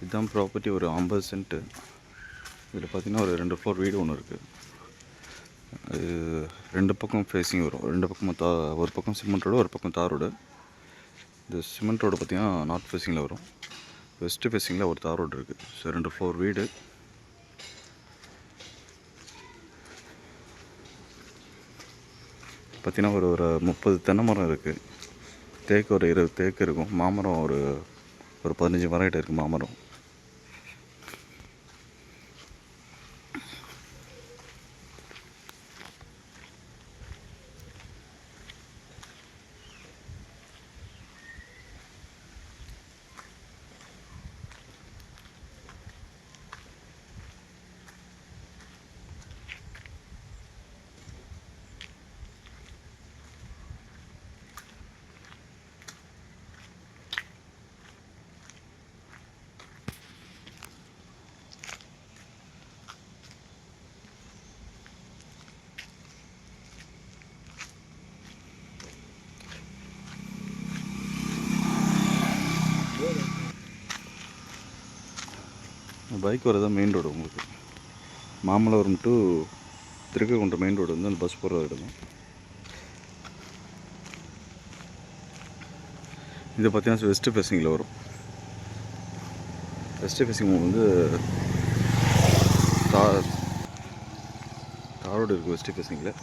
இதுதான் ப்ராப்பர்ட்டி. ஒரு 50 சென்ட்டு. இதில் பார்த்திங்கன்னா ஒரு 2 ஃப்ளோர் வீடு ஒன்று இருக்குது. அது 2 பக்கம் ஃபேஸிங் வரும். 2 பக்கமும் ஒரு பக்கம் சிமெண்ட் ரோடு, ஒரு பக்கம் தார் ரோடு. இந்த சிமெண்ட் ரோடு பார்த்திங்கன்னா நார்த் ஃபேஸிங்கில் வரும். வெஸ்ட்டு ஃபேஸிங்கில் ஒரு தார் ரோடு இருக்குது. ஸோ 2 ஃப்ளோர் வீடு. பார்த்திங்கன்னா ஒரு 30 தென்னை மரம் இருக்குது. தேக்கு ஒரு 20 தேக்கு இருக்கும். மாமரம் ஒரு 15 மரம் கிட்ட இருக்குது. மாமரம் பைக் வரதான் மெயின் ரோடு. உங்களுக்கு மாமல்லபுரம் டு திருக்ககுன்றம் மெயின் ரோடு வந்து அந்த பஸ் போகிற இடம் தான். இது பார்த்தீங்கன்னா வெஸ்ட்டு ஃபேஸிங்கில் வரும். வெஸ்ட்டு ஃபேஸிங் வந்து தாரோடு இருக்குது. வெஸ்ட்டு ஃபேஸிங்கில்